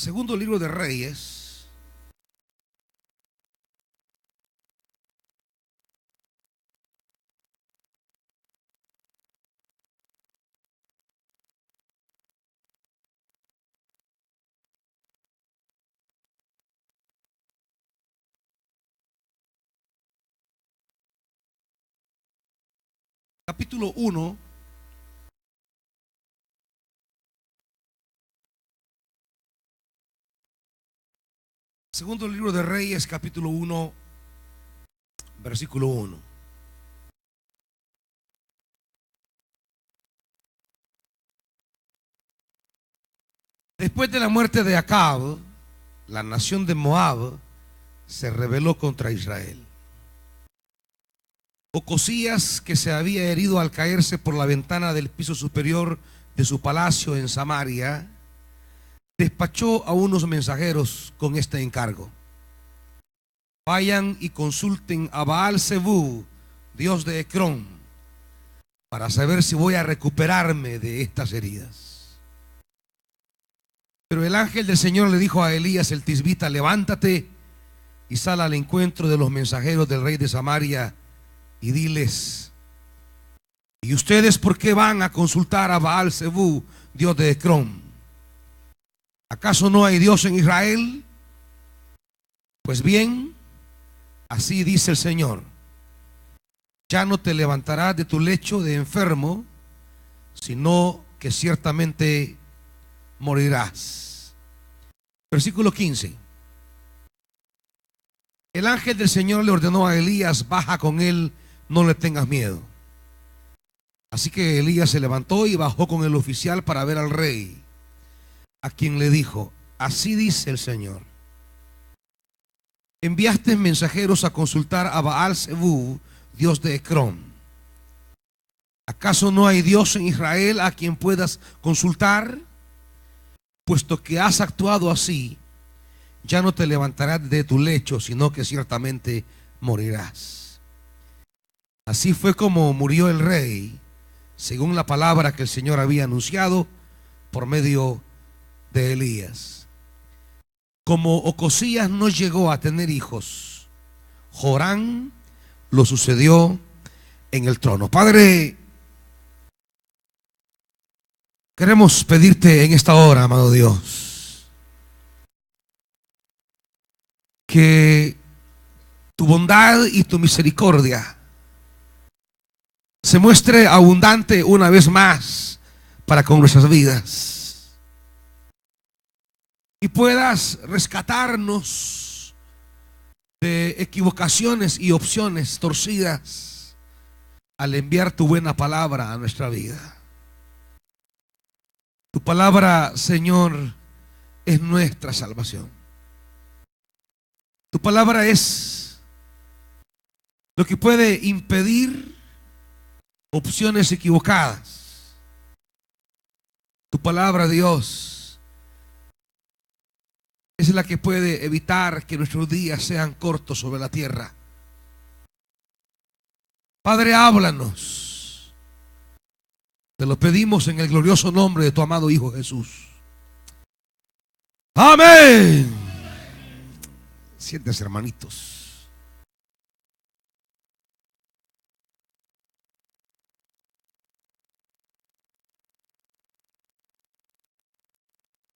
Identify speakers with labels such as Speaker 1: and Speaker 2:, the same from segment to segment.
Speaker 1: Segundo libro de Reyes, capítulo 1. Segundo libro de Reyes, capítulo 1, versículo 1. Después de la muerte de Acab, la nación de Moab se rebeló contra Israel. Ocosías, que se había herido al caerse por la ventana del piso superior de su palacio en Samaria, despachó a unos mensajeros con este encargo: vayan y consulten a Baal-Zebú, dios de Ecrón, para saber si voy a recuperarme de estas heridas. Pero el ángel del Señor le dijo a Elías el tisbita: levántate y sal al encuentro de los mensajeros del rey de Samaria y diles: ¿y ustedes por qué van a consultar a Baal-Zebú, dios de Ecrón? ¿Acaso no hay Dios en Israel? Pues bien, así dice el Señor: ya no te levantarás de tu lecho de enfermo, sino que ciertamente morirás. Versículo 15. El ángel del Señor le ordenó a Elías: baja con él, no le tengas miedo. Así que Elías se levantó y bajó con el oficial para ver al rey, a quien le dijo: así dice el Señor, enviaste mensajeros a consultar a Baal-Zebú, dios de Ecrón. ¿Acaso no hay Dios en Israel a quien puedas consultar? Puesto que has actuado así, ya no te levantarás de tu lecho, sino que ciertamente morirás. Así fue como murió el rey, según la palabra que el Señor había anunciado por medio de Elías. Como Ocosías no llegó a tener hijos, Joram lo sucedió en el trono. Padre, queremos pedirte en esta hora, amado Dios, que tu bondad y tu misericordia se muestre abundante una vez más para con nuestras vidas, y puedas rescatarnos de equivocaciones y opciones torcidas al enviar tu buena palabra a nuestra vida. Tu palabra, Señor, es nuestra salvación. Tu palabra es lo que puede impedir opciones equivocadas. Tu palabra, Dios, es la que puede evitar que nuestros días sean cortos sobre la tierra. Padre, háblanos. Te lo pedimos en el glorioso nombre de tu amado Hijo Jesús. Amén. Siéntense, hermanitos.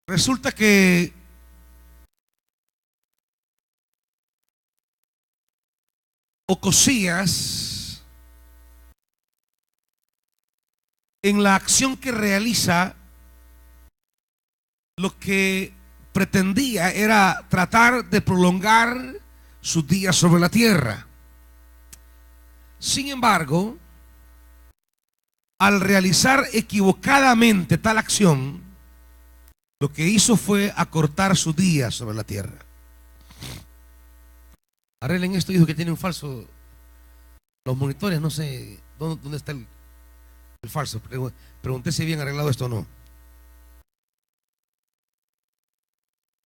Speaker 1: Resulta que Ocosías, en la acción que realiza, lo que pretendía era tratar de prolongar sus días sobre la tierra. Sin embargo, al realizar equivocadamente tal acción, lo que hizo fue acortar sus días sobre la tierra. Arreglen esto, dijo que tiene un falso. Los monitores, no sé dónde está el falso. Pregunté si habían arreglado esto o no.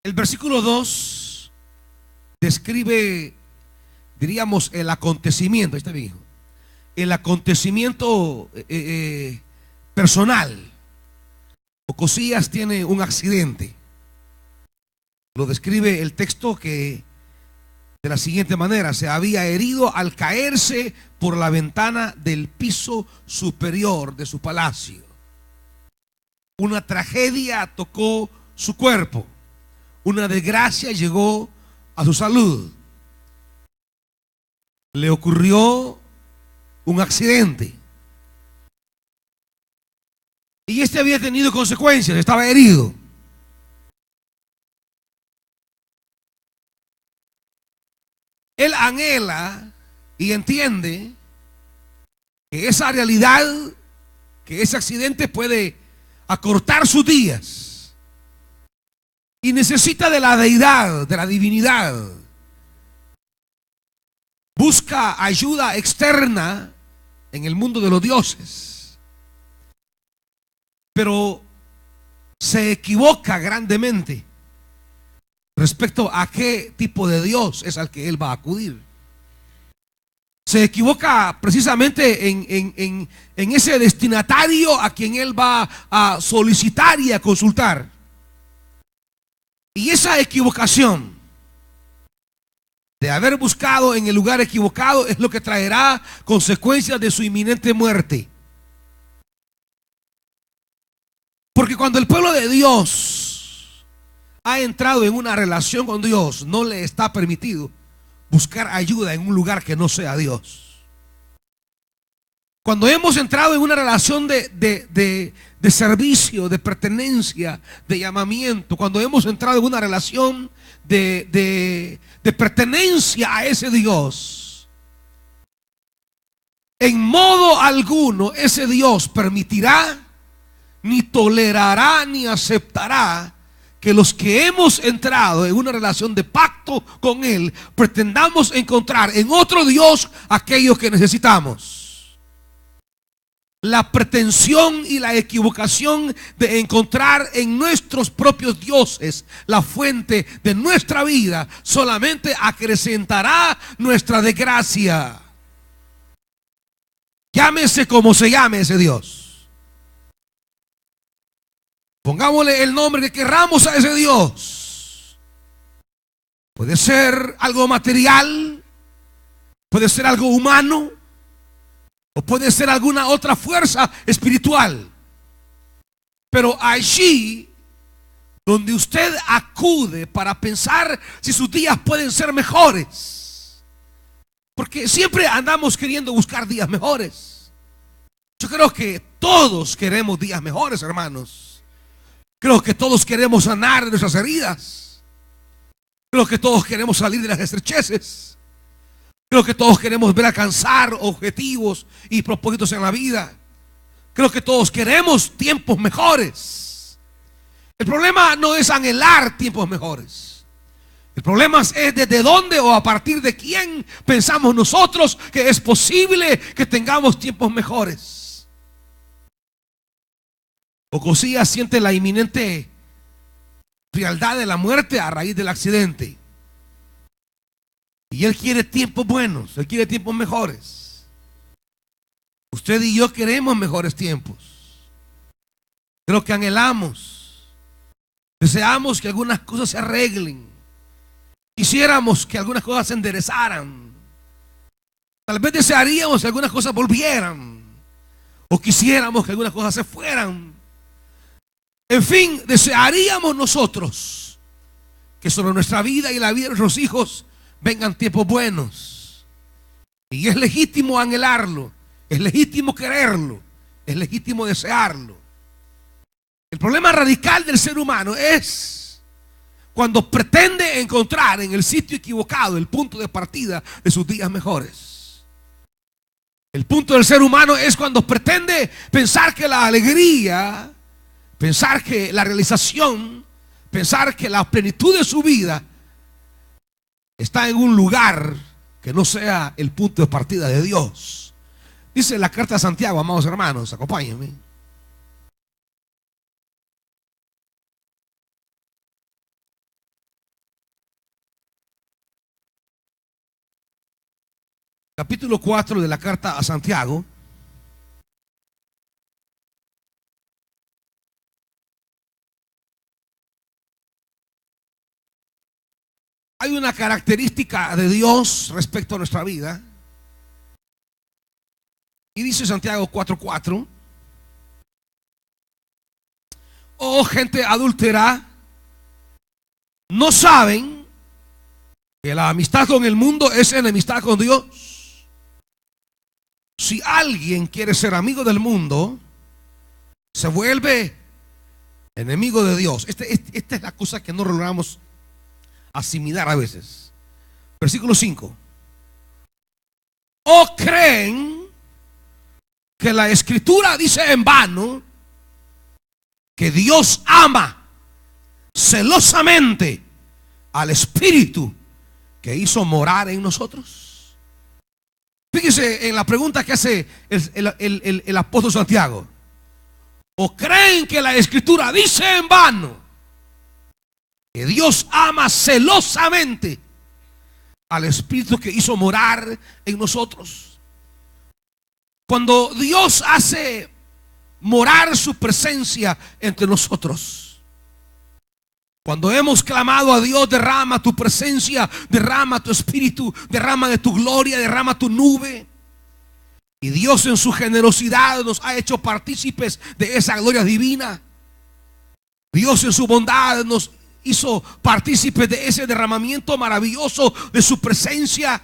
Speaker 1: El versículo 2 describe, diríamos, el acontecimiento. Ahí está bien, hijo. El acontecimiento personal. Ocosías tiene un accidente. Lo describe el texto que de la siguiente manera: se había herido al caerse por la ventana del piso superior de su palacio. Una tragedia tocó su cuerpo, una desgracia llegó a su salud. Le ocurrió un accidente y este había tenido consecuencias, estaba herido. Él anhela y entiende que esa realidad, que ese accidente puede acortar sus días, y necesita de la deidad, de la divinidad. Busca ayuda externa en el mundo de los dioses, pero se equivoca grandemente respecto a qué tipo de Dios es al que él va a acudir. Se equivoca precisamente en ese destinatario a quien él va a solicitar y a consultar. Y esa equivocación de haber buscado en el lugar equivocado es lo que traerá consecuencias de su inminente muerte. Porque cuando el pueblo de Dios ha entrado en una relación con Dios, no le está permitido buscar ayuda en un lugar que no sea Dios. Cuando hemos entrado en una relación de servicio, de pertenencia, de llamamiento, cuando hemos entrado en una relación de pertenencia a ese Dios, en modo alguno ese Dios permitirá, ni tolerará, ni aceptará que los que hemos entrado en una relación de pacto con Él pretendamos encontrar en otro Dios aquello que necesitamos. La pretensión y la equivocación de encontrar en nuestros propios dioses la fuente de nuestra vida solamente acrecentará nuestra desgracia. Llámese como se llame ese Dios. Pongámosle el nombre que querramos a ese Dios. Puede ser algo material, puede ser algo humano, o puede ser alguna otra fuerza espiritual. Pero allí donde usted acude para pensar si sus días pueden ser mejores, porque siempre andamos queriendo buscar días mejores. Yo creo que todos queremos días mejores, hermanos. Creo que todos queremos sanar de nuestras heridas. Creo que todos queremos salir de las estrecheces. Creo que todos queremos ver alcanzar objetivos y propósitos en la vida. Creo que todos queremos tiempos mejores. El problema no es anhelar tiempos mejores. El problema es desde dónde o a partir de quién pensamos nosotros que es posible que tengamos tiempos mejores. Ocosías siente la inminente frialdad de la muerte a raíz del accidente. Y él quiere tiempos buenos, él quiere tiempos mejores. Usted y yo queremos mejores tiempos. Creo que anhelamos, deseamos que algunas cosas se arreglen. Quisiéramos que algunas cosas se enderezaran. Tal vez desearíamos que algunas cosas volvieran. O quisiéramos que algunas cosas se fueran. En fin, desearíamos nosotros que sobre nuestra vida y la vida de nuestros hijos vengan tiempos buenos. Y es legítimo anhelarlo, es legítimo quererlo, es legítimo desearlo. El problema radical del ser humano es cuando pretende encontrar en el sitio equivocado el punto de partida de sus días mejores. El punto del ser humano es cuando pretende pensar que la alegría, pensar que la realización, pensar que la plenitud de su vida está en un lugar que no sea el punto de partida de Dios. Dice la carta de Santiago, amados hermanos, acompáñenme. Capítulo 4 de la carta a Santiago. hay una característica de Dios respecto a nuestra vida. Y dice Santiago 4:4: oh gente adúltera, ¿no saben que la amistad con el mundo es enemistad con Dios? Si alguien quiere ser amigo del mundo, se vuelve enemigo de Dios. Esta es la cosa que no logramos asimilar a veces. Versículo 5: ¿o creen que la Escritura dice en vano que Dios ama celosamente al Espíritu que hizo morar en nosotros? Fíjese en la pregunta que hace el apóstol Santiago. ¿O creen que la Escritura dice en vano que Dios ama celosamente al Espíritu que hizo morar en nosotros? Cuando Dios hace morar su presencia entre nosotros, cuando hemos clamado a Dios: derrama tu presencia, derrama tu Espíritu, derrama de tu gloria, derrama tu nube. Y Dios en su generosidad nos ha hecho partícipes de esa gloria divina. Dios en su bondad nos hizo partícipes de ese derramamiento maravilloso de su presencia.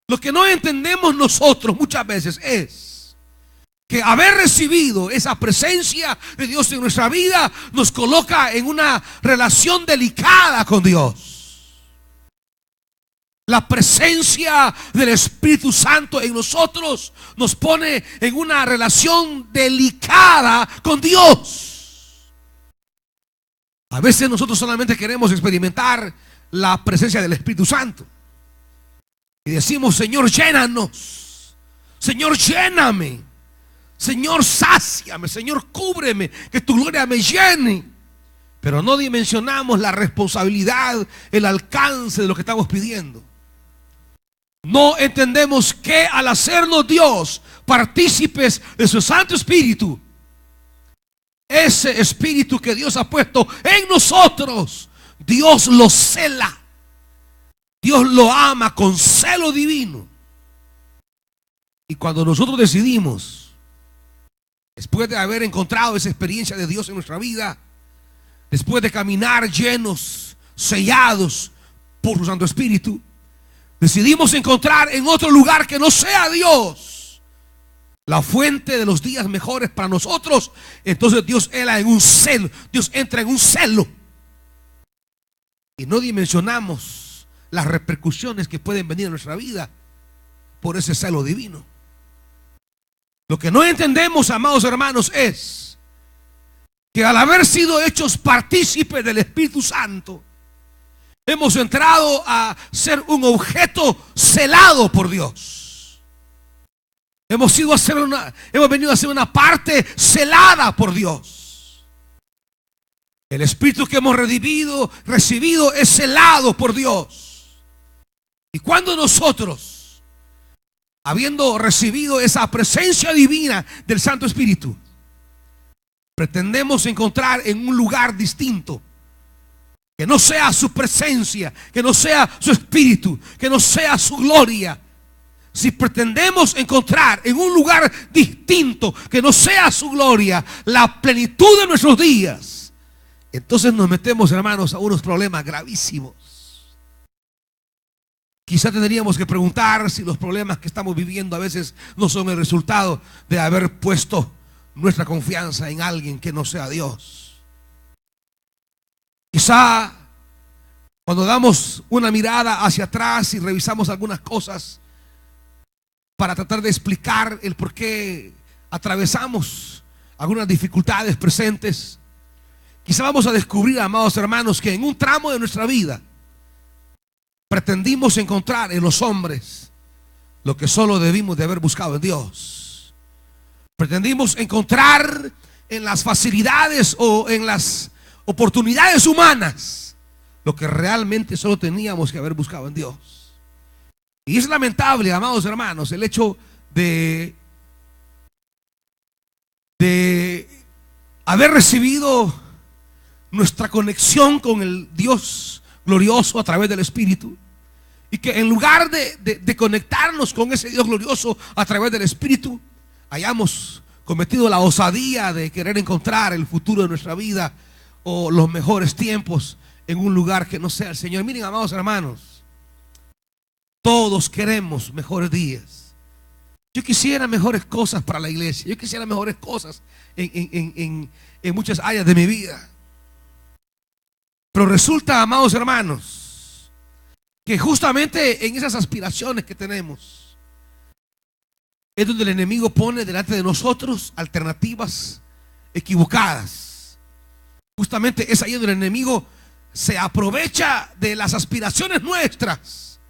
Speaker 1: Lo que no entendemos nosotros muchas veces es que haber recibido esa presencia de Dios en nuestra vida nos coloca en una relación delicada con Dios. La presencia del Espíritu Santo en nosotros nos pone en una relación delicada con Dios. A veces nosotros solamente queremos experimentar la presencia del Espíritu Santo y decimos: Señor, llénanos, Señor, lléname, Señor, sáciame, Señor, cúbreme, que tu gloria me llene. Pero no dimensionamos la responsabilidad, el alcance de lo que estamos pidiendo. No entendemos que al hacernos Dios partícipes de su Santo Espíritu, ese Espíritu que Dios ha puesto en nosotros, Dios lo cela, Dios lo ama con celo divino. Y cuando nosotros decidimos, después de haber encontrado esa experiencia de Dios en nuestra vida, después de caminar llenos, sellados por su Santo Espíritu, decidimos encontrar en otro lugar que no sea Dios la fuente de los días mejores para nosotros. Entonces Dios entra en un celo, Dios entra en un celo, y no dimensionamos las repercusiones que pueden venir a nuestra vida por ese celo divino. Lo que no entendemos, amados hermanos, es que al haber sido hechos partícipes del Espíritu Santo, hemos entrado a ser un objeto celado por Dios. Hemos venido a ser una parte celada por Dios. El Espíritu que hemos recibido es celado por Dios. Y cuando nosotros, habiendo recibido esa presencia divina del Santo Espíritu, pretendemos encontrar en un lugar distinto, que no sea su presencia, que no sea su Espíritu, que no sea su gloria, si pretendemos encontrar en un lugar distinto que no sea su gloria la plenitud de nuestros días, entonces nos metemos, hermanos, a unos problemas gravísimos. Quizá tendríamos que preguntar si los problemas que estamos viviendo a veces no son el resultado de haber puesto nuestra confianza en alguien que no sea Dios. Quizá cuando damos una mirada hacia atrás y revisamos algunas cosas para tratar de explicar el por qué atravesamos algunas dificultades presentes, quizá vamos a descubrir, amados hermanos, que en un tramo de nuestra vida pretendimos encontrar en los hombres lo que solo debimos de haber buscado en Dios. Pretendimos encontrar en las facilidades o en las oportunidades humanas lo que realmente solo teníamos que haber buscado en Dios. Y es lamentable, amados hermanos, el hecho de haber recibido nuestra conexión con el Dios glorioso a través del Espíritu. Y que en lugar de conectarnos con ese Dios glorioso a través del Espíritu, hayamos cometido la osadía de querer encontrar el futuro de nuestra vida o los mejores tiempos en un lugar que no sea el Señor. Miren, amados hermanos, todos queremos mejores días. Yo quisiera mejores cosas para la iglesia. Yo quisiera mejores cosas en muchas áreas de mi vida. Pero resulta, amados hermanos, que justamente en esas aspiraciones que tenemos es donde el enemigo pone delante de nosotros alternativas equivocadas. Justamente es ahí donde el enemigo se aprovecha de las aspiraciones nuestras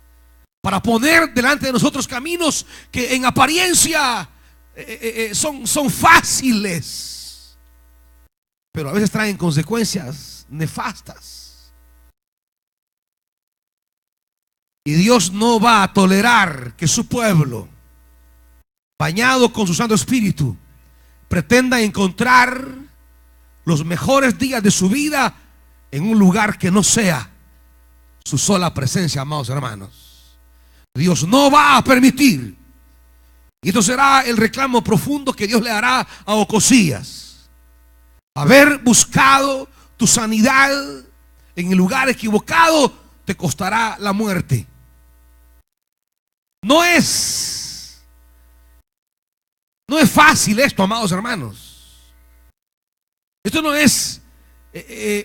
Speaker 1: para poner delante de nosotros caminos que en apariencia son fáciles, pero a veces traen consecuencias nefastas. Y Dios no va a tolerar que su pueblo, bañado con su Santo Espíritu, pretenda encontrar los mejores días de su vida en un lugar que no sea su sola presencia, amados hermanos. Dios no va a permitir. Y esto será el reclamo profundo que Dios le hará a Ocosías. Haber buscado tu sanidad en el lugar equivocado te costará la muerte. No es fácil esto, amados hermanos. Esto no es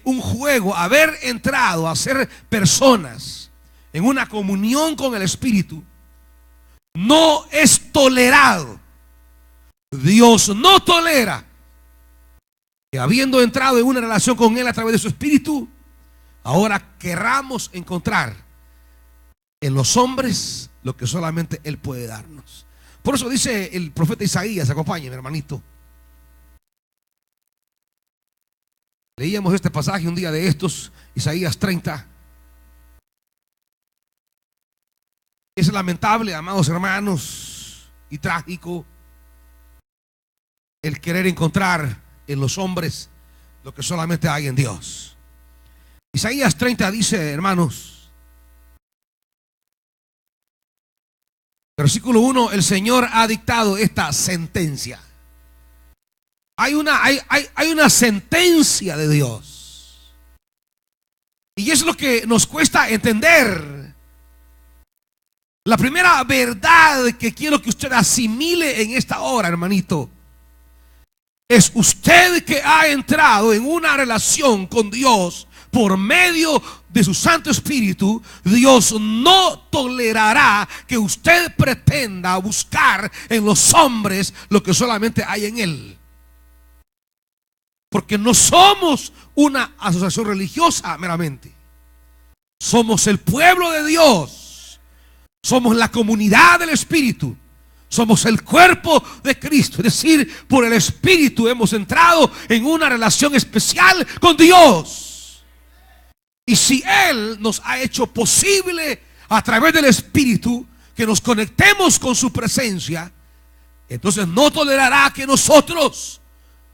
Speaker 1: un juego. Haber entrado a ser personas en una comunión con el Espíritu no es tolerado. Dios no tolera que, habiendo entrado en una relación con Él a través de su Espíritu, ahora querramos encontrar en los hombres lo que solamente Él puede darnos. Por eso dice el profeta Isaías, acompáñenme, hermanito. Leíamos este pasaje un día de estos, Isaías 30. Es lamentable, amados hermanos, y trágico el querer encontrar en los hombres lo que solamente hay en Dios. Isaías 30 dice, hermanos, versículo 1: el Señor ha dictado esta sentencia. Hay una sentencia de Dios. Y es lo que nos cuesta entender. La primera verdad que quiero que usted asimile en esta hora, hermanito, es usted que ha entrado en una relación con Dios por medio de su Santo Espíritu. Dios no tolerará que usted pretenda buscar en los hombres lo que solamente hay en Él. Porque no somos una asociación religiosa meramente. Somos el pueblo de Dios. Somos la comunidad del Espíritu. Somos el cuerpo de Cristo. Es decir, por el Espíritu hemos entrado en una relación especial con Dios. Y si Él nos ha hecho posible a través del Espíritu que nos conectemos con su presencia, entonces no tolerará que nosotros,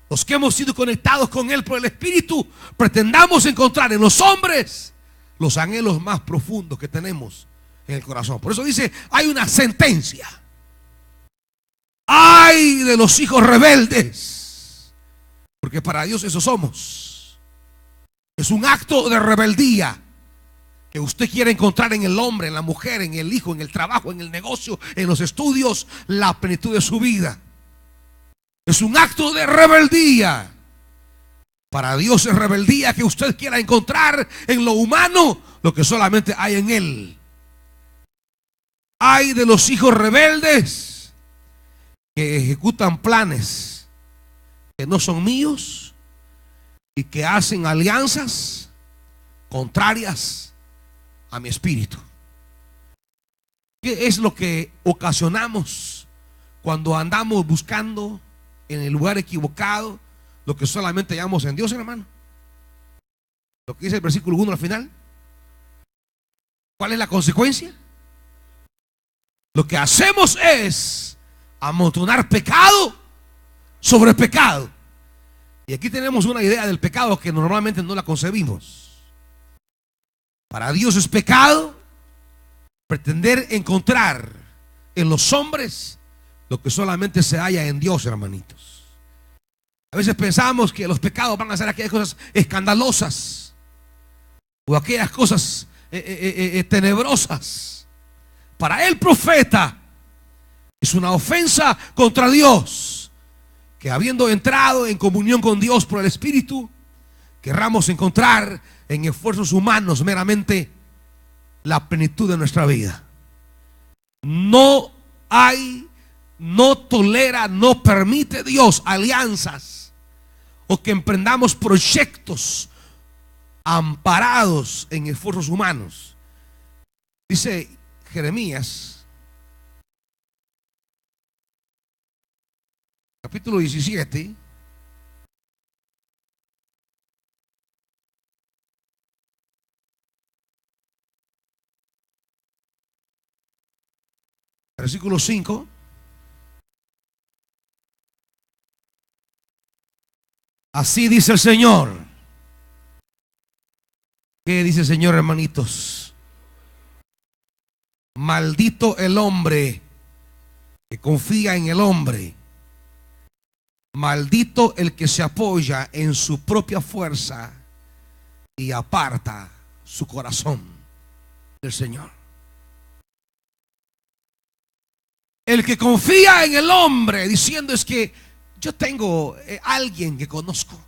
Speaker 1: los que hemos sido conectados con Él por el Espíritu, pretendamos encontrar en los hombres los anhelos más profundos que tenemos en el corazón. Por eso dice, hay una sentencia. Ay de los hijos rebeldes, porque para Dios eso somos. Es un acto de rebeldía que usted quiere encontrar en el hombre, en la mujer, en el hijo, en el trabajo, en el negocio, en los estudios, la plenitud de su vida. Es un acto de rebeldía. Para Dios es rebeldía que usted quiera encontrar en lo humano lo que solamente hay en Él. Ay de los hijos rebeldes que ejecutan planes que no son míos y que hacen alianzas contrarias a mi espíritu. ¿Qué es lo que ocasionamos cuando andamos buscando en el lugar equivocado lo que solamente hallamos en Dios, hermano? Lo que dice el versículo 1 al final. ¿Cuál es la consecuencia? Lo que hacemos es amontonar pecado sobre pecado. Y aquí tenemos una idea del pecado que normalmente no la concebimos. Para Dios es pecado pretender encontrar en los hombres lo que solamente se halla en Dios, hermanitos. A veces pensamos que los pecados van a ser aquellas cosas escandalosas o aquellas cosas tenebrosas. Para el profeta es una ofensa contra Dios que, habiendo entrado en comunión con Dios por el Espíritu, querramos encontrar en esfuerzos humanos meramente la plenitud de nuestra vida. No tolera, no permite Dios alianzas o que emprendamos proyectos amparados en esfuerzos humanos. Dice Jeremías, capítulo 17, versículo 5. Así dice el Señor. ¿Qué dice el Señor, hermanitos? Maldito el hombre que confía en el hombre. Maldito el que se apoya en su propia fuerza y aparta su corazón del Señor. El que confía en el hombre diciendo es que yo tengo alguien que conozco.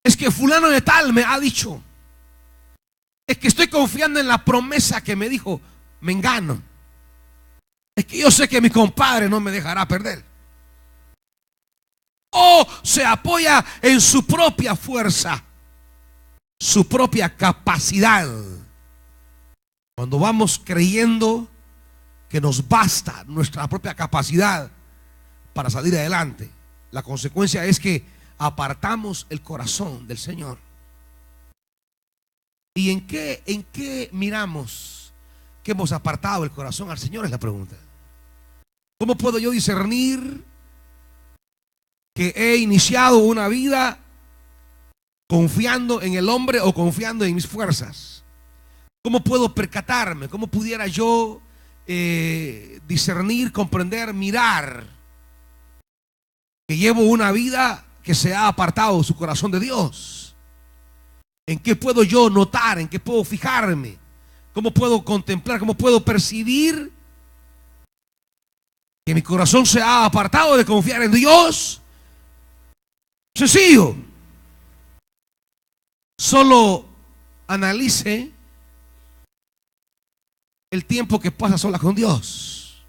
Speaker 1: Es que fulano de tal me ha dicho. Es que estoy confiando en la promesa que me dijo Mengano. Es que yo sé que mi compadre no me dejará perder. O se apoya en su propia fuerza, su propia capacidad. Cuando vamos creyendo que nos basta nuestra propia capacidad para salir adelante, la consecuencia es que apartamos el corazón del Señor. ¿Y en qué miramos que hemos apartado el corazón al Señor? Es la pregunta. ¿Cómo puedo yo discernir que he iniciado una vida confiando en el hombre o confiando en mis fuerzas? ¿Cómo puedo percatarme? ¿Cómo pudiera yo discernir, comprender, mirar que llevo una vida que se ha apartado de su corazón de Dios? ¿En qué puedo yo notar? ¿En qué puedo fijarme? ¿Cómo puedo contemplar? ¿Cómo puedo percibir que mi corazón se ha apartado de confiar en Dios? Sencillo. Solo analice el tiempo que pasa sola con Dios.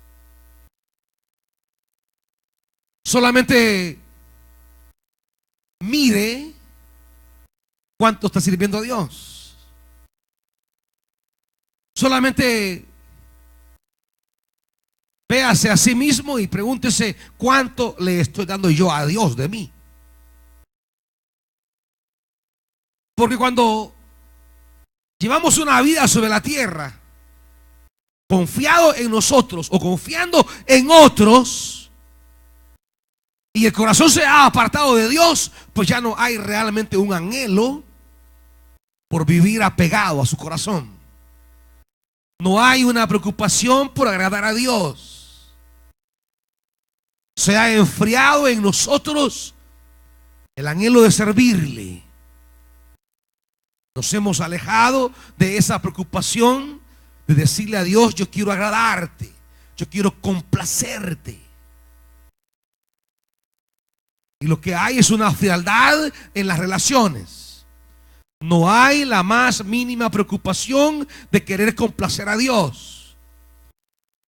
Speaker 1: Solamente mire cuánto está sirviendo a Dios. Solamente véase a sí mismo y pregúntese cuánto le estoy dando yo a Dios de mí. Porque cuando llevamos una vida sobre la tierra confiado en nosotros o confiando en otros y el corazón se ha apartado de Dios, pues ya no hay realmente un anhelo por vivir apegado a su corazón. No hay una preocupación por agradar a Dios. Se ha enfriado en nosotros el anhelo de servirle. Nos hemos alejado de esa preocupación de decirle a Dios: yo quiero agradarte, yo quiero complacerte. Y lo que hay es una frialdad en las relaciones. No hay la más mínima preocupación de querer complacer a Dios.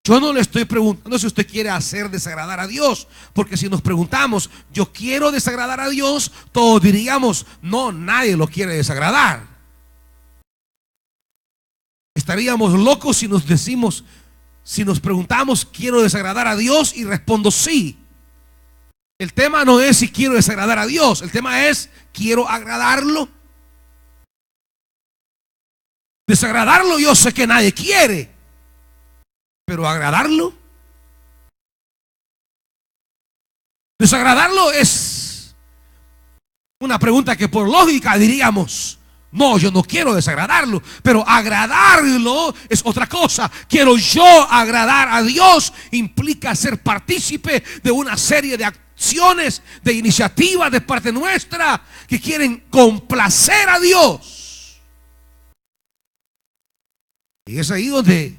Speaker 1: Yo no le estoy preguntando si usted quiere hacer desagradar a Dios, porque si nos preguntamos, yo quiero desagradar a Dios, todos diríamos, no, nadie lo quiere desagradar. Estaríamos locos si nos preguntamos, quiero desagradar a Dios, y respondo sí. El tema no es si quiero desagradar a Dios, el tema es, quiero agradarlo. Desagradarlo yo sé que nadie quiere, pero agradarlo, desagradarlo es Una pregunta que por lógica diríamos: no, yo no quiero desagradarlo. Pero agradarlo es otra cosa. Quiero yo agradar a Dios implica ser partícipe de una serie de acciones, de iniciativas de parte nuestra que quieren complacer a Dios. Y es ahí donde,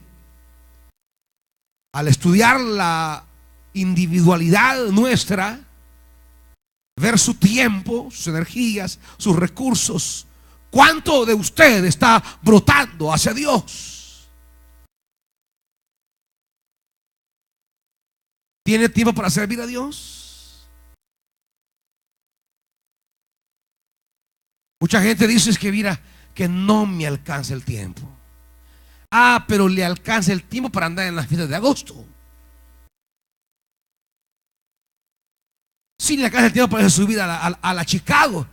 Speaker 1: al estudiar la individualidad nuestra, ver su tiempo, sus energías, sus recursos, ¿cuánto de usted está brotando hacia Dios? ¿Tiene tiempo para servir a Dios? Mucha gente dice: es que mira, que no me alcanza el tiempo. Ah, pero le alcanza el tiempo para andar en las fiestas de agosto. Sí, le alcanza el tiempo para subir a la Chicago.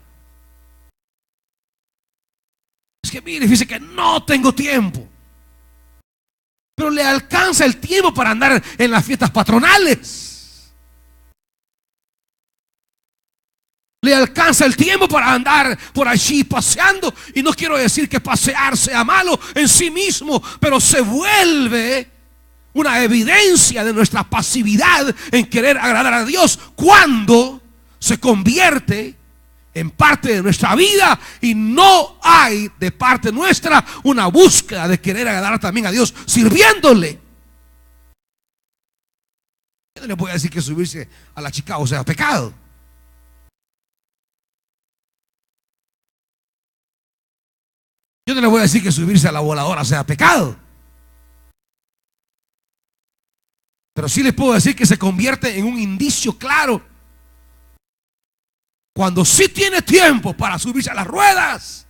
Speaker 1: Es que mire, dice que no tengo tiempo. Pero le alcanza el tiempo para andar en las fiestas patronales. Le alcanza el tiempo para andar por allí paseando. Y no quiero decir que pasear sea malo en sí mismo, pero se vuelve una evidencia de nuestra pasividad en querer agradar a Dios cuando se convierte en parte de nuestra vida y no hay de parte nuestra una búsqueda de querer agradar también a Dios sirviéndole. Yo no le voy a decir que subirse a la Chicago sea pecado. Yo no le voy a decir que subirse a la voladora sea pecado. Pero sí les puedo decir que se convierte en un indicio claro cuando sí tiene tiempo para subirse a las ruedas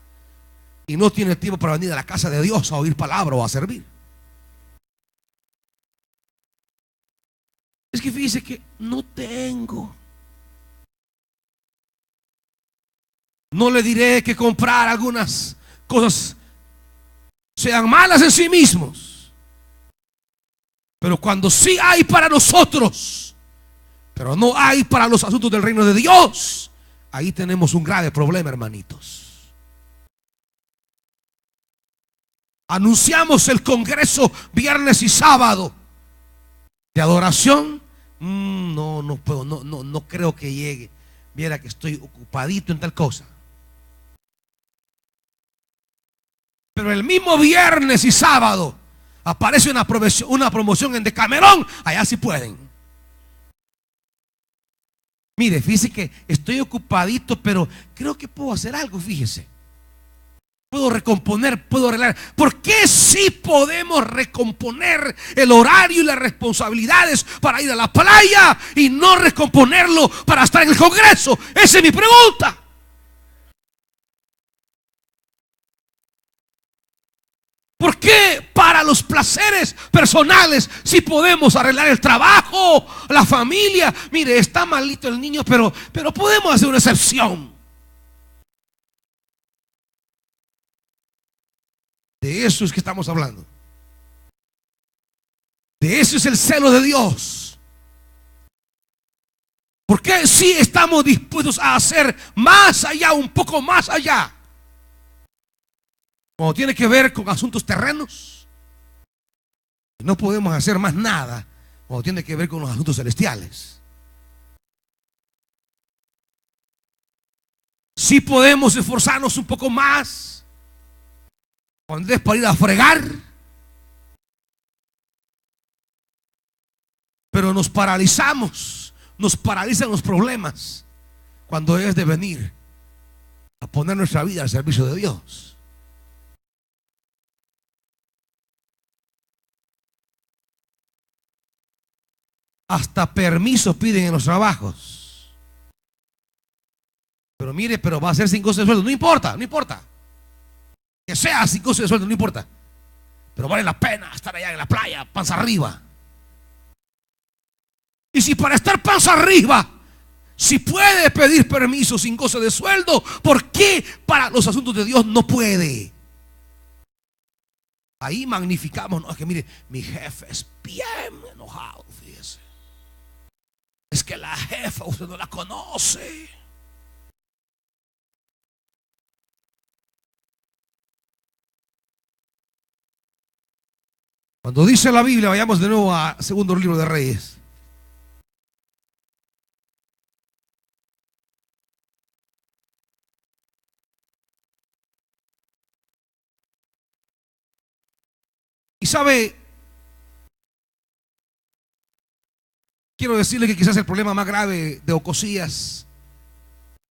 Speaker 1: y no tiene tiempo para venir a la casa de Dios a oír palabra o a servir. Es que fíjese que no tengo. No le diré que comprar algunas cosas sean malas en sí mismos, pero cuando sí hay para nosotros, pero no hay para los asuntos del reino de Dios, ahí tenemos un grave problema, hermanitos. Anunciamos el congreso viernes y sábado de adoración. No puedo, no creo que llegue. Viera que estoy ocupadito en tal cosa. Pero el mismo viernes y sábado aparece una promoción en Decamerón. Allá sí pueden. Mire, fíjese que estoy ocupadito, pero creo que puedo hacer algo, fíjese. Puedo recomponer, puedo arreglar. ¿Por qué sí podemos recomponer el horario y las responsabilidades para ir a la playa y no recomponerlo para estar en el congreso? Esa es mi pregunta. ¿Por qué para los placeres personales sí podemos arreglar el trabajo, la familia? Mire, está malito el niño, pero podemos hacer una excepción. De eso es que estamos hablando. De eso es el celo de Dios. ¿Por qué sí estamos dispuestos a hacer más allá, un poco más allá? Cuando tiene que ver con asuntos terrenos, no podemos hacer más nada cuando tiene que ver con los asuntos celestiales. Sí podemos esforzarnos un poco más cuando es para ir a fregar, pero nos paralizamos, nos paralizan los problemas cuando es de venir a poner nuestra vida al servicio de Dios. Hasta permiso piden en los trabajos. Pero mire, pero va a ser sin goce de sueldo. No importa, no importa. Que sea sin goce de sueldo, no importa. Pero vale la pena estar allá en la playa, panza arriba. Y si para estar panza arriba, si puede pedir permiso sin goce de sueldo, ¿por qué para los asuntos de Dios no puede? Ahí magnificamos. No, es que mire, mi jefe es bien enojado, fíjese. Es que la jefa usted no la conoce. Cuando dice la Biblia, vayamos de nuevo a segundo libro de Reyes. Y sabe, quiero decirle que quizás el problema más grave de Ocosías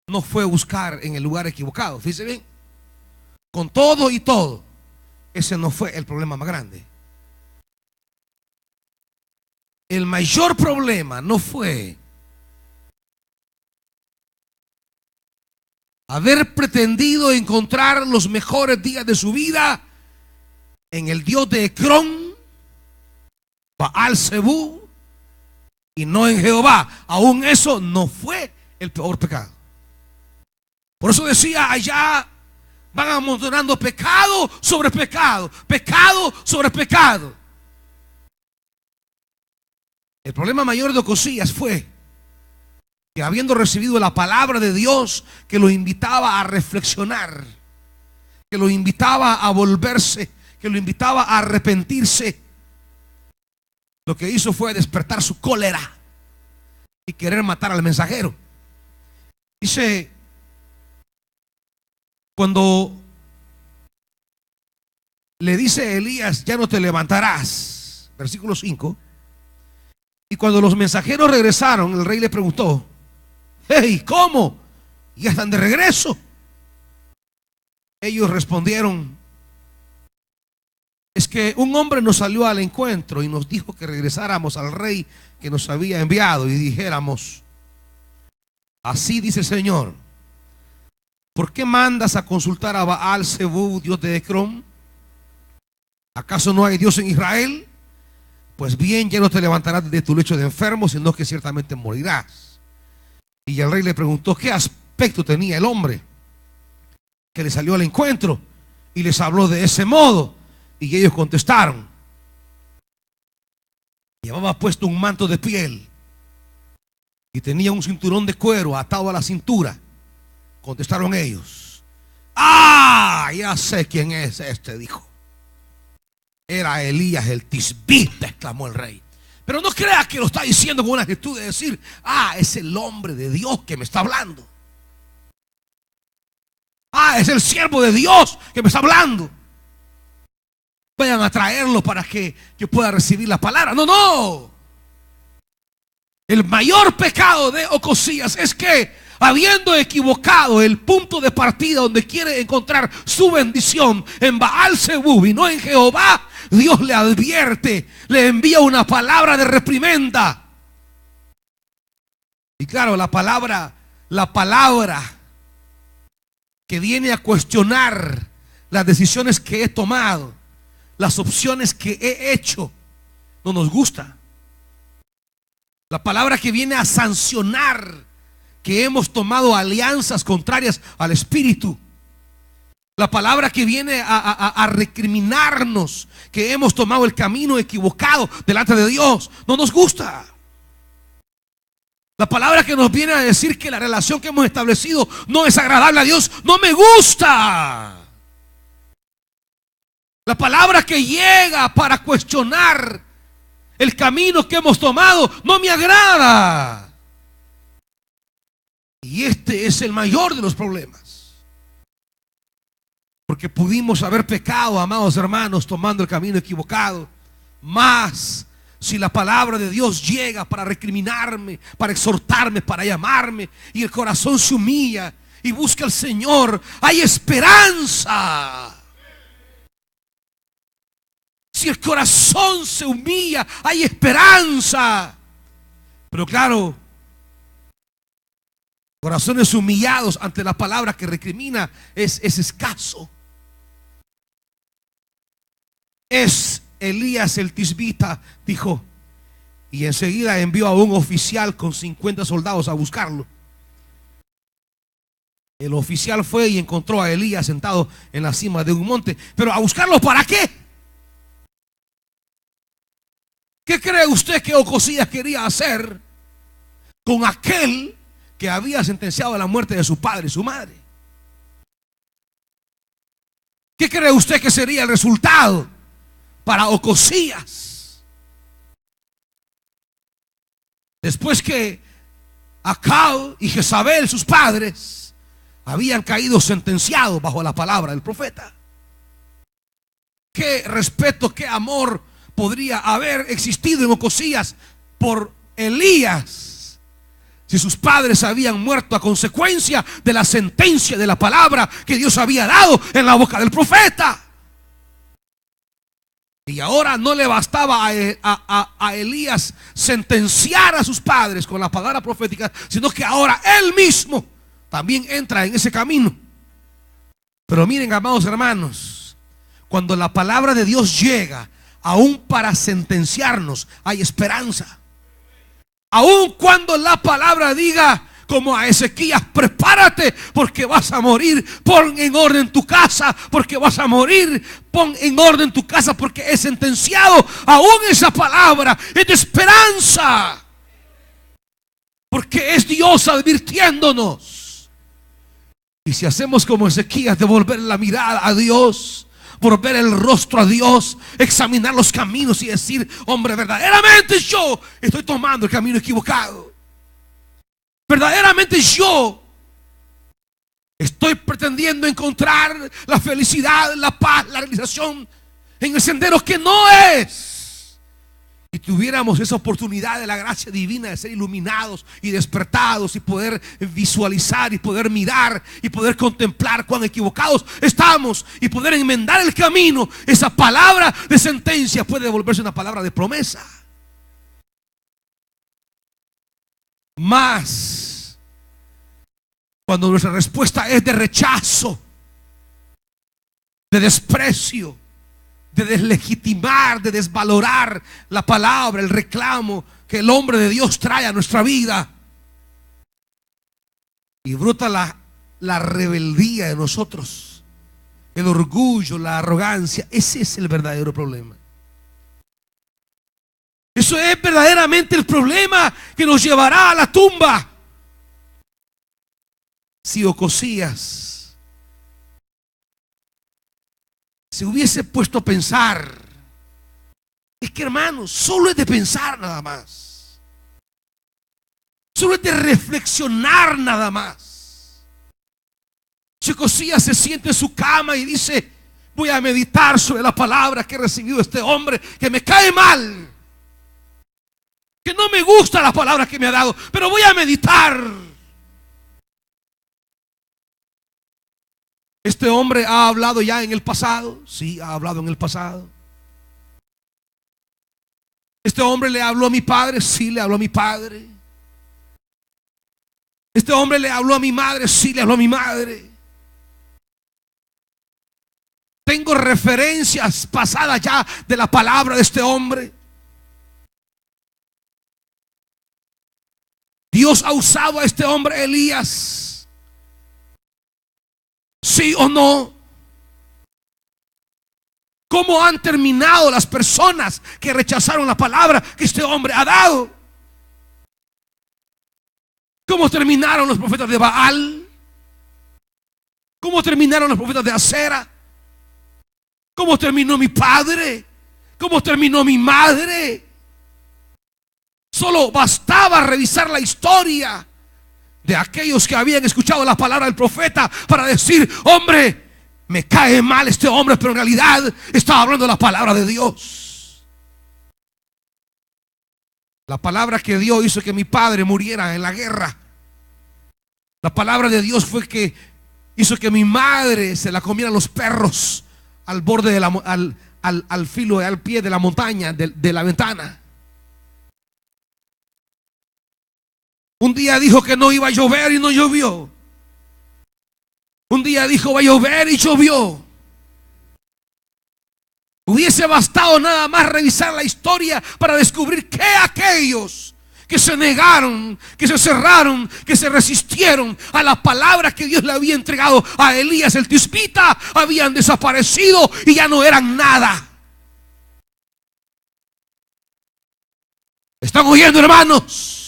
Speaker 1: no fue buscar en el lugar equivocado. Fíjese bien, con todo y todo, ese no fue el problema más grande. El mayor problema no fue haber pretendido encontrar los mejores días de su vida en el dios de Ecrón, Baal-Zebú, y no en Jehová. Aún eso no fue el peor pecado. Por eso decía, allá van amontonando pecado sobre pecado, pecado sobre pecado. El problema mayor de Ocosías fue que, habiendo recibido la palabra de Dios que lo invitaba a reflexionar, que lo invitaba a volverse, que lo invitaba a arrepentirse, lo que hizo fue despertar su cólera y querer matar al mensajero. Dice, cuando le dice Elías, ya no te levantarás, versículo 5. Y cuando los mensajeros regresaron, el rey le preguntó, hey, ¿cómo? ¿Ya están de regreso? Ellos respondieron, es que un hombre nos salió al encuentro y nos dijo que regresáramos al rey que nos había enviado y dijéramos, así dice el Señor, ¿por qué mandas a consultar a Baal-Zebú, dios de Ecrón? ¿Acaso no hay Dios en Israel? Pues bien, ya no te levantarás de tu lecho de enfermo, sino que ciertamente morirás. Y el rey le preguntó qué aspecto tenía el hombre que le salió al encuentro, y les habló de ese modo. Y ellos contestaron, llevaba puesto un manto de piel y tenía un cinturón de cuero atado a la cintura. Contestaron ellos, ah, ya sé quién es este, dijo. Era Elías el Tisbita, exclamó el rey. Pero no creas que lo está diciendo con una actitud de decir, ah, es el hombre de Dios que me está hablando. Ah, es el siervo de Dios que me está hablando. Vayan a traerlo para que yo pueda recibir la palabra. No, no. El mayor pecado de Ocosías es que, habiendo equivocado el punto de partida donde quiere encontrar su bendición en Baal-Zebú y no en Jehová, Dios le advierte, le envía una palabra de reprimenda. Y claro, la palabra que viene a cuestionar las decisiones que he tomado, las opciones que he hecho, no nos gusta. La palabra que viene a sancionar que hemos tomado alianzas contrarias al Espíritu. La palabra que viene a recriminarnos que hemos tomado el camino equivocado delante de Dios, no nos gusta. La palabra que nos viene a decir que la relación que hemos establecido no es agradable a Dios, no me gusta. La palabra que llega para cuestionar el camino que hemos tomado no me agrada. Y este es el mayor de los problemas. Porque pudimos haber pecado, amados hermanos, tomando el camino equivocado. Mas si la palabra de Dios llega para recriminarme, para exhortarme, para llamarme, y el corazón se humilla y busca al Señor, hay esperanza. Si el corazón se humilla, hay esperanza. Pero claro, corazones humillados ante la palabra que recrimina es escaso. Es Elías el Tisbita, dijo, y enseguida envió a un oficial con 50 soldados a buscarlo. El oficial fue y encontró a Elías sentado en la cima de un monte. Pero ¿a buscarlo para qué? ¿Qué cree usted que Ocosías quería hacer con aquel que había sentenciado a la muerte de su padre y su madre? ¿Qué cree usted que sería el resultado para Ocosías. Después que Acab y Jezabel, sus padres, habían caído sentenciados bajo la palabra del profeta. Qué respeto, qué amor podría haber existido en Ocosías por Elías si sus padres habían muerto a consecuencia de la sentencia de la palabra que Dios había dado en la boca del profeta. Y ahora no le bastaba a Elías sentenciar a sus padres con la palabra profética, sino que ahora él mismo también entra en ese camino. Pero miren, amados hermanos, cuando la palabra de Dios llega, aún para sentenciarnos, hay esperanza. Aun cuando la palabra diga, como a Ezequías, prepárate porque vas a morir, pon en orden tu casa porque vas a morir, pon en orden tu casa porque es sentenciado. Aún esa palabra es de esperanza, porque es Dios advirtiéndonos. Y si hacemos como Ezequías, de volver la mirada a Dios, volver el rostro a Dios, examinar los caminos y decir, hombre, verdaderamente yo estoy tomando el camino equivocado. Verdaderamente yo estoy pretendiendo encontrar la felicidad, la paz, la realización en el sendero que no es. Y tuviéramos esa oportunidad de la gracia divina de ser iluminados y despertados y poder visualizar y poder mirar y poder contemplar cuán equivocados estamos y poder enmendar el camino, esa palabra de sentencia puede volverse una palabra de promesa. Más cuando nuestra respuesta es de rechazo, de desprecio, de deslegitimar, de desvalorar la palabra, el reclamo que el hombre de Dios trae a nuestra vida, y brota la rebeldía de nosotros, el orgullo, la arrogancia. Ese es el verdadero problema. Eso es verdaderamente el problema que nos llevará a la tumba. Si Ocosías se hubiese puesto a pensar, es que, hermanos, solo es de pensar nada más, solo es de reflexionar nada más. Si Ocosías se siente en su cama y dice, voy a meditar sobre la palabra que he recibido este hombre que me cae mal, que no me gusta la palabra que me ha dado, pero voy a meditar. Este hombre ha hablado ya en el pasado. Sí, ha hablado en el pasado. Este hombre le habló a mi padre. Sí, le habló a mi padre. Este hombre le habló a mi madre. Sí, le habló a mi madre. Tengo referencias pasadas ya de la palabra de este hombre. Dios ha usado a este hombre Elías. ¿Sí o no? ¿Cómo han terminado las personas que rechazaron la palabra que este hombre ha dado? ¿Cómo terminaron los profetas de Baal? ¿Cómo terminaron los profetas de Acera? ¿Cómo terminó mi padre? ¿Cómo terminó mi madre? Solo bastaba revisar la historia de aquellos que habían escuchado la palabra del profeta para decir, hombre, me cae mal este hombre, pero en realidad estaba hablando la palabra de Dios. La palabra que Dios hizo que mi padre muriera en la guerra. La palabra de Dios fue que hizo que mi madre se la comieran los perros al borde de al filo, al pie de la montaña, de la ventana. Un día dijo que no iba a llover y no llovió. Un día dijo va a llover y llovió. Hubiese bastado nada más revisar la historia para descubrir que aquellos que se negaron, que se cerraron, que se resistieron a la palabra que Dios le había entregado a Elías el tisbita, habían desaparecido y ya no eran nada. ¿Están oyendo, hermanos?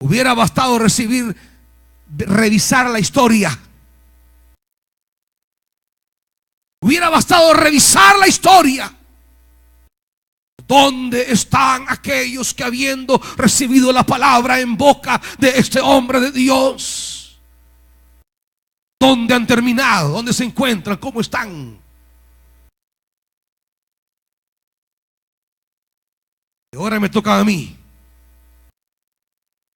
Speaker 1: Hubiera bastado revisar la historia Hubiera bastado revisar la historia. ¿Dónde están aquellos que, habiendo recibido la palabra en boca de este hombre de Dios, dónde han terminado? ¿Dónde se encuentran? ¿Cómo están? Y ahora me toca a mí.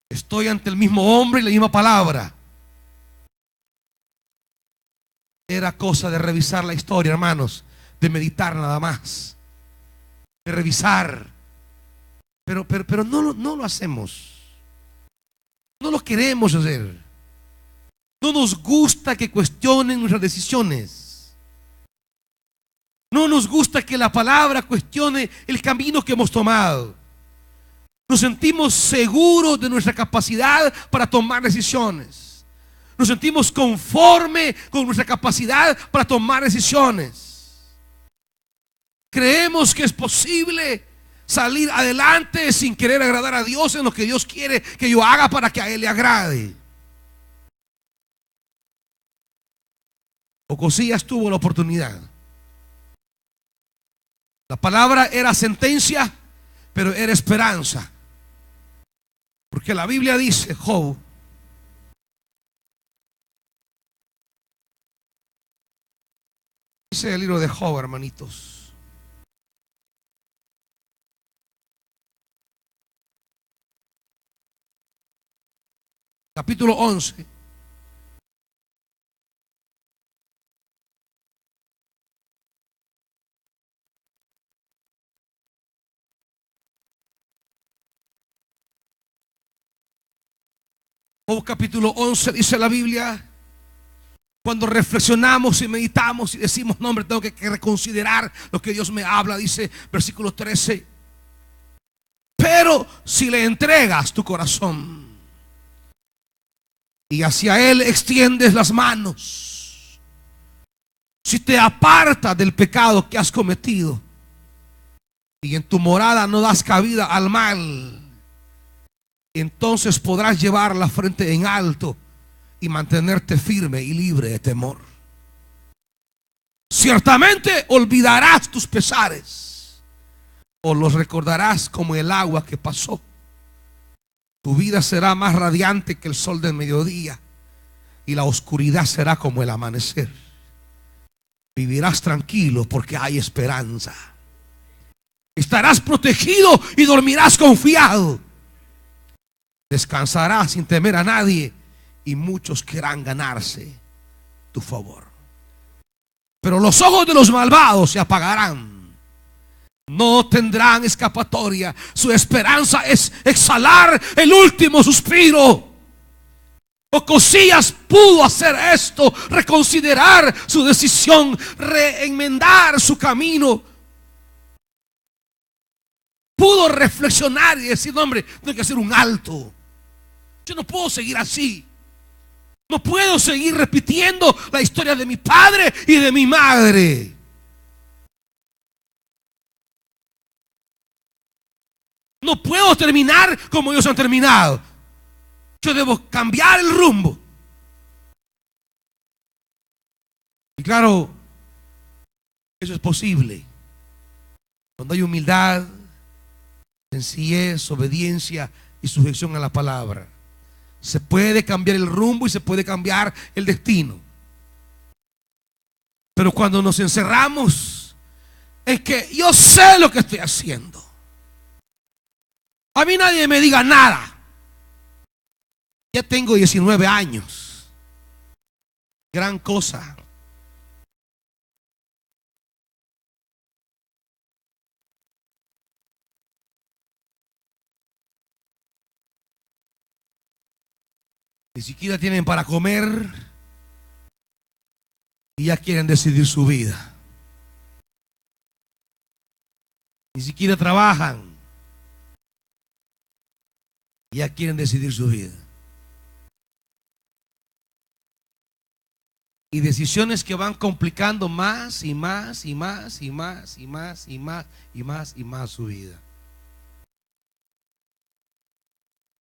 Speaker 1: Estoy ante el mismo hombre y la misma palabra. Era cosa de revisar la historia, hermanos, de meditar nada más, de revisar. Pero no lo hacemos. No lo queremos hacer. No nos gusta que cuestionen nuestras decisiones. No nos gusta que la palabra cuestione el camino que hemos tomado. Nos sentimos seguros de nuestra capacidad para tomar decisiones. Nos sentimos conforme con nuestra capacidad para tomar decisiones. Creemos que es posible salir adelante sin querer agradar a Dios en lo que Dios quiere que yo haga para que a Él le agrade. Ocosías tuvo la oportunidad. La palabra era sentencia, pero era esperanza. Porque la Biblia dice, Job, dice el libro de Job, hermanitos, capítulo 11. Job capítulo 11 dice la Biblia, cuando reflexionamos y meditamos y decimos, no, hombre, tengo que reconsiderar lo que Dios me habla, dice versículo 13, pero si le entregas tu corazón y hacia Él extiendes las manos, si te apartas del pecado que has cometido y en tu morada no das cabida al mal, entonces podrás llevar la frente en alto y mantenerte firme y libre de temor. Ciertamente olvidarás tus pesares o los recordarás como el agua que pasó. Tu vida será más radiante que el sol del mediodía y la oscuridad será como el amanecer. Vivirás tranquilo porque hay esperanza. Estarás protegido y dormirás confiado. Descansarás sin temer a nadie y muchos querrán ganarse tu favor. Pero los ojos de los malvados se apagarán. No tendrán escapatoria. Su esperanza es exhalar el último suspiro. Ocosías pudo hacer esto, reconsiderar su decisión, reenmendar su camino. Pudo reflexionar y decir, no, hombre, tengo que hacer un alto. Yo no puedo seguir así. No puedo seguir repitiendo la historia de mi padre y de mi madre. No puedo terminar como ellos han terminado. Yo debo cambiar el rumbo. Y claro, eso es posible cuando hay humildad, sencillez, obediencia y sujeción a la palabra. Se puede cambiar el rumbo y se puede cambiar el destino. Pero cuando nos encerramos en que yo sé lo que estoy haciendo, a mí nadie me diga nada. Ya tengo 19 años. Gran cosa. Ni siquiera tienen para comer y ya quieren decidir su vida. Ni siquiera trabajan y ya quieren decidir su vida. Y decisiones que van complicando más y más y más y más y más y más y más y más su vida.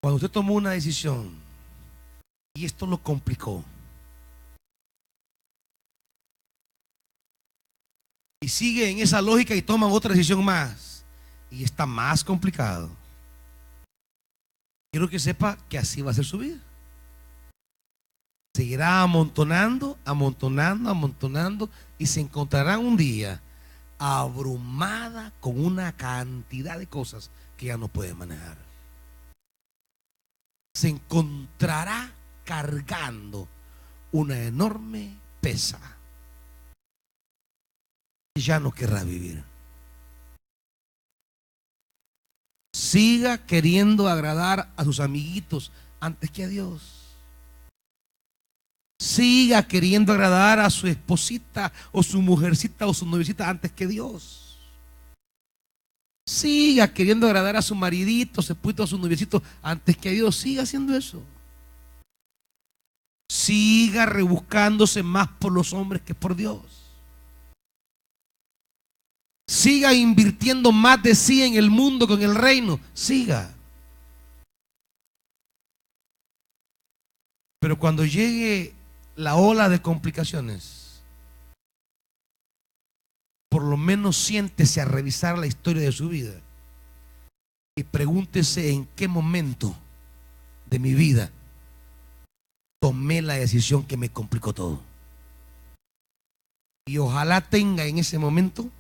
Speaker 1: Cuando usted tomó una decisión y esto lo complicó, Y sigue en esa lógica y toma otra decisión más. Y está más complicado. Quiero que sepa que así va a ser su vida. Seguirá amontonando, amontonando, amontonando, y se encontrará un día abrumada con una cantidad de cosas que ya no puede manejar. Se encontrará cargando una enorme pesa y ya no querrá vivir. Siga queriendo agradar a sus amiguitos antes que a Dios. Siga queriendo agradar a su esposita o su mujercita o su noviecita antes que Dios. Siga queriendo agradar a su maridito, su esposito o su noviecito antes que a Dios. Siga haciendo eso. Siga rebuscándose más por los hombres que por Dios. Siga invirtiendo más de sí en el mundo que en el reino. Siga. Pero cuando llegue la ola de complicaciones, por lo menos siéntese a revisar la historia de su vida y pregúntese en qué momento de mi vida tomé la decisión que me complicó todo. Y ojalá tenga en ese momento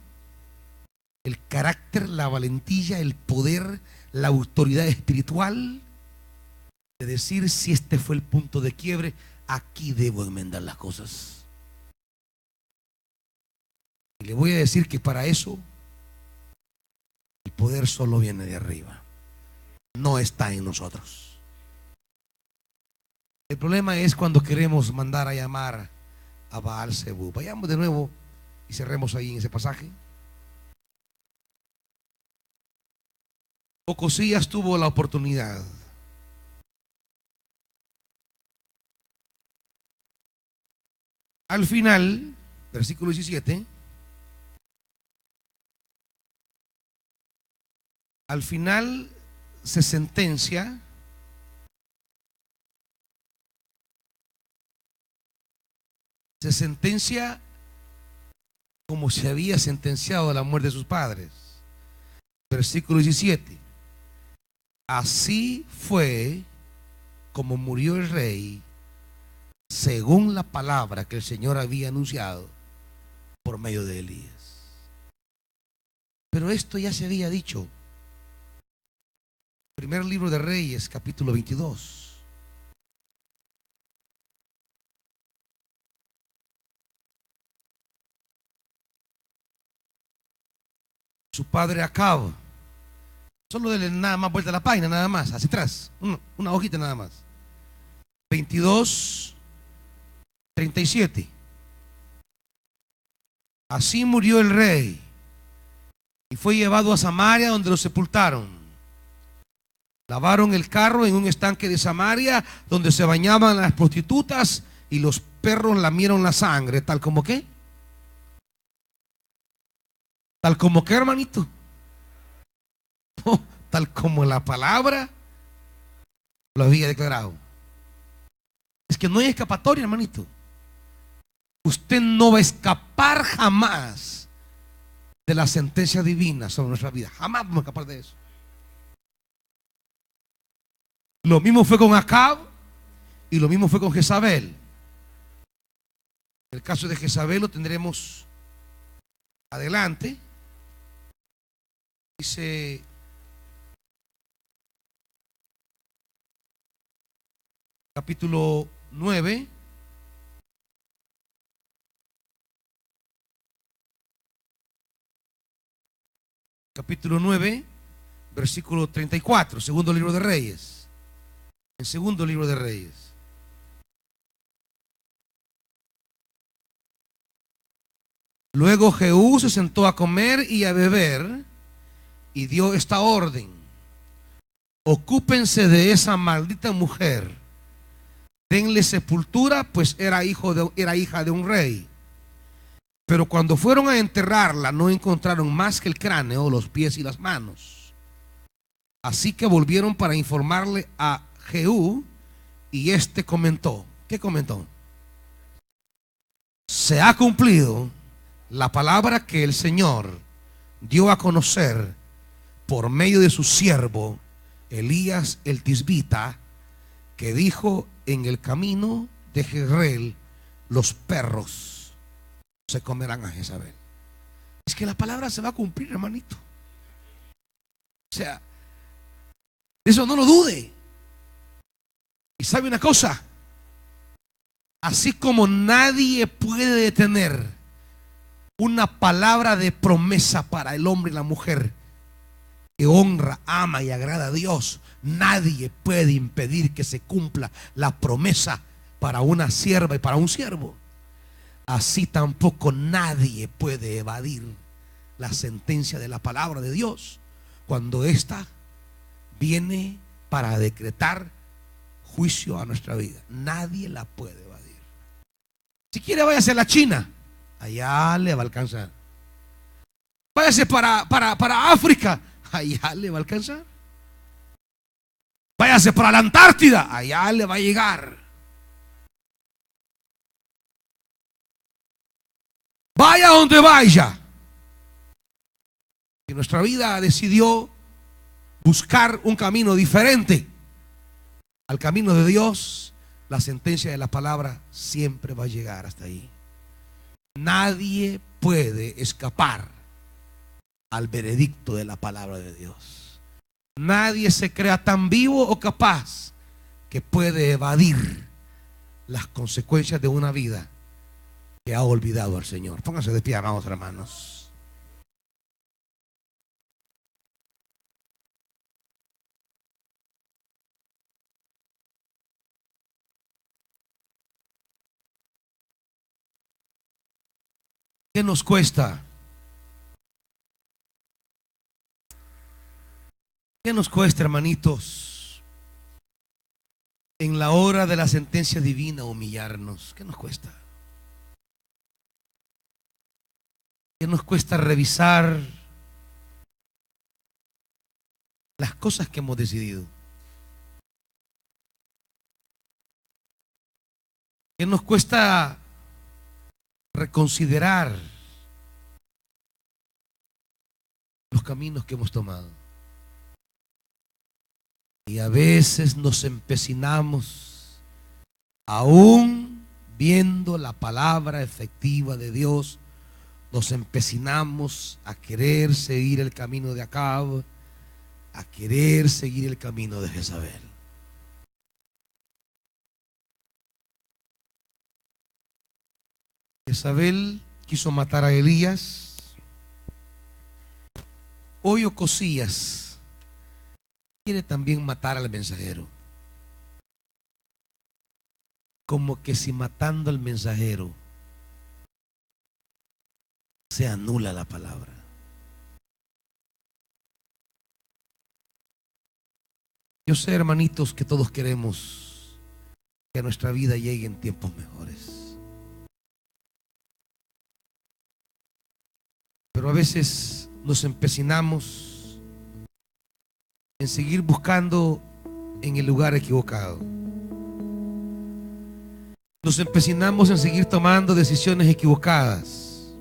Speaker 1: el carácter, la valentía, el poder, la autoridad espiritual de decir: si este fue el punto de quiebre, aquí debo enmendar las cosas. Y le voy a decir que para eso el poder solo viene de arriba, no está en nosotros. El problema es cuando queremos mandar a llamar a Baal Zebú. Vayamos de nuevo y cerremos ahí en ese pasaje. Ocosías tuvo la oportunidad al final, versículo 17. Al final se sentencia como se había sentenciado a la muerte de sus padres. Versículo 17. Así fue como murió el rey, según la palabra que el Señor había anunciado por medio de Elías. Pero esto ya se había dicho. Primer libro de Reyes, capítulo 22. Su padre Acab, solo denle nada más vuelta a la página, nada más, hacia atrás, una hojita nada más. 22, 37. Así murió el rey y fue llevado a Samaria, donde lo sepultaron. Lavaron el carro en un estanque de Samaria, donde se bañaban las prostitutas, y los perros lamieron la sangre. ¿Tal como qué? ¿Tal como qué, hermanito? Oh, tal como la palabra lo había declarado. Es que no hay escapatoria, hermanito. Usted no va a escapar jamás de la sentencia divina sobre nuestra vida. Jamás vamos a escapar de eso. Lo mismo fue con Acab y lo mismo fue con Jezabel. El caso de Jezabel lo tendremos adelante. Dice capítulo 9. Capítulo 9, versículo 34, segundo libro de Reyes. En segundo libro de Reyes. Luego Jehú se sentó a comer y a beber y dio esta orden: ocúpense de esa maldita mujer, denle sepultura, pues era hija de un rey. Pero cuando fueron a enterrarla, no encontraron más que el cráneo, los pies y las manos. Así que volvieron para informarle a Jehú, y este comentó. ¿Qué comentó? Se ha cumplido la palabra que el Señor dio a conocer por medio de su siervo Elías el Tisbita, que dijo: en el camino de Jezreel los perros se comerán a Jezabel. Es que la palabra se va a cumplir, hermanito. O sea, eso no lo dude. Y sabe una cosa, así como nadie puede detener una palabra de promesa para el hombre y la mujer que honra, ama y agrada a Dios, nadie puede impedir que se cumpla la promesa para una sierva y para un siervo. Así tampoco nadie puede evadir la sentencia de la palabra de Dios cuando ésta viene para decretar juicio a nuestra vida. Nadie la puede evadir. Si quiere, váyase a la China, allá le va a alcanzar. Váyase para África, allá le va a alcanzar. Váyase para la Antártida, allá le va a llegar. Vaya donde vaya. Y nuestra vida decidió buscar un camino diferente al camino de Dios, la sentencia de la palabra siempre va a llegar hasta ahí. Nadie puede escapar al veredicto de la palabra de Dios. Nadie se crea tan vivo o capaz que puede evadir las consecuencias de una vida que ha olvidado al Señor. Pónganse de pie, amados hermanos. ¿Qué nos cuesta? ¿Qué nos cuesta, hermanitos, en la hora de la sentencia divina humillarnos? ¿Qué nos cuesta? ¿Qué nos cuesta revisar las cosas que hemos decidido? ¿Qué nos cuesta reconsiderar los caminos que hemos tomado? Y a veces nos empecinamos, aún viendo la palabra efectiva de Dios, nos empecinamos a querer seguir el camino de Acab, a querer seguir el camino de Jezabel. Jezabel quiso matar a Elías. Hoy Ocosías quiere también matar al mensajero. Como que si matando al mensajero se anula la palabra. Yo sé, hermanitos, que todos queremos que a nuestra vida llegue en tiempos mejores. Pero a veces nos empecinamos en seguir buscando en el lugar equivocado. Nos empecinamos en seguir tomando decisiones equivocadas.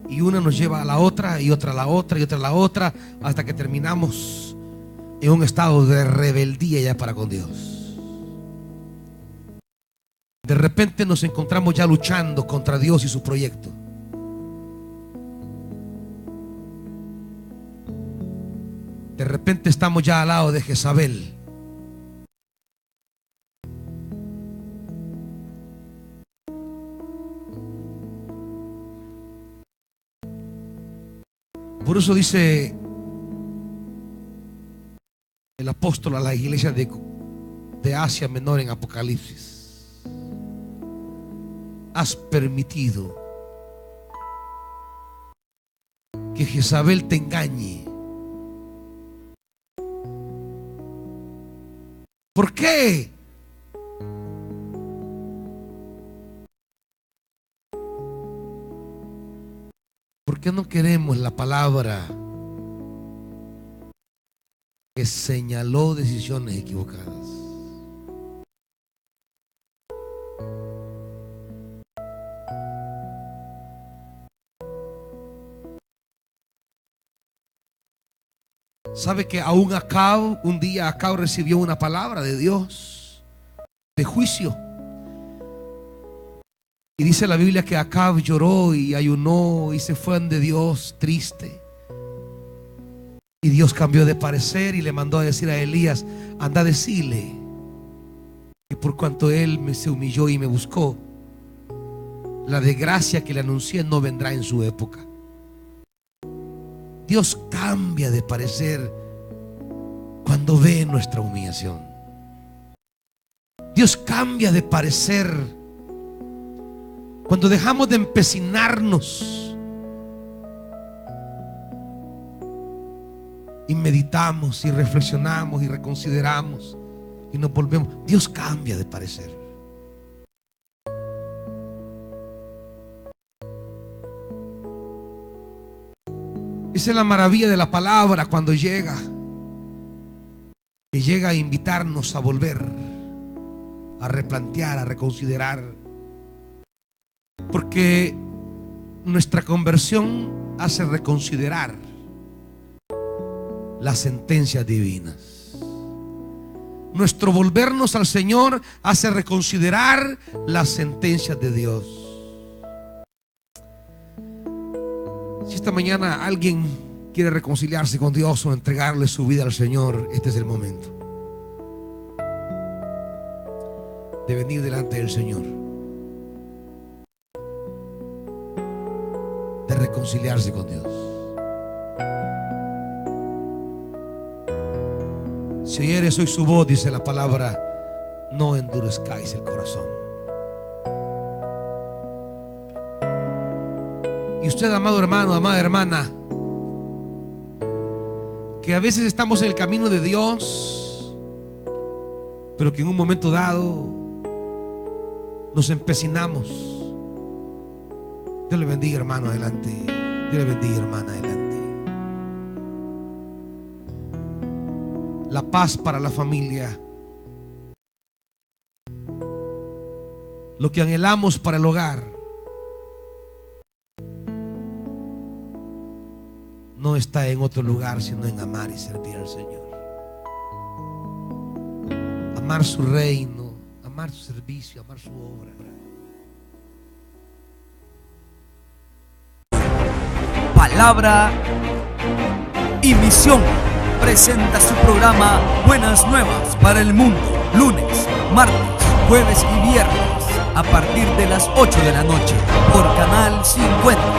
Speaker 1: Y una nos lleva a la otra, y otra a la otra, y otra a la otra, hasta que terminamos en un estado de rebeldía ya para con Dios. De repente nos encontramos ya luchando contra Dios y su proyecto. De repente estamos ya al lado de Jezabel. Por eso dice el apóstol a la iglesia de Asia Menor en Apocalipsis: has permitido que Jezabel te engañe. ¿Por qué? ¿Por qué no queremos la palabra que señaló decisiones equivocadas? ¿Sabe que aún Acab, un día Acab recibió una palabra de Dios de juicio? Y dice la Biblia que Acab lloró y ayunó y se fue ante Dios triste. Y Dios cambió de parecer y le mandó a decir a Elías: anda a decirle que por cuanto él se humilló y me buscó, la desgracia que le anuncié no vendrá en su época. Dios cambia de parecer cuando ve nuestra humillación. Dios cambia de parecer cuando dejamos de empecinarnos y meditamos y reflexionamos y reconsideramos y nos volvemos. Dios cambia de parecer. Esa es la maravilla de la palabra cuando llega. Que llega a invitarnos a volver, a replantear, a reconsiderar. Porque nuestra conversión hace reconsiderar las sentencias divinas. Nuestro volvernos al Señor hace reconsiderar las sentencias de Dios. Si esta mañana alguien quiere reconciliarse con Dios o entregarle su vida al Señor, este es el momento de venir delante del Señor, de reconciliarse con Dios. Si oyeres hoy su voz, dice la palabra, no endurezcáis el corazón. Y usted, amado hermano, amada hermana, que a veces estamos en el camino de Dios, pero que en un momento dado nos empecinamos. Dios le bendiga, hermano, adelante. Dios le bendiga, hermana, adelante. La paz para la familia, lo que anhelamos para el hogar, no está en otro lugar sino en amar y servir al Señor. Amar su reino, amar su servicio, amar su obra.
Speaker 2: Palabra y Misión presenta su programa Buenas Nuevas para el Mundo, lunes, martes, jueves y viernes a partir de las 8 de la noche por Canal 50.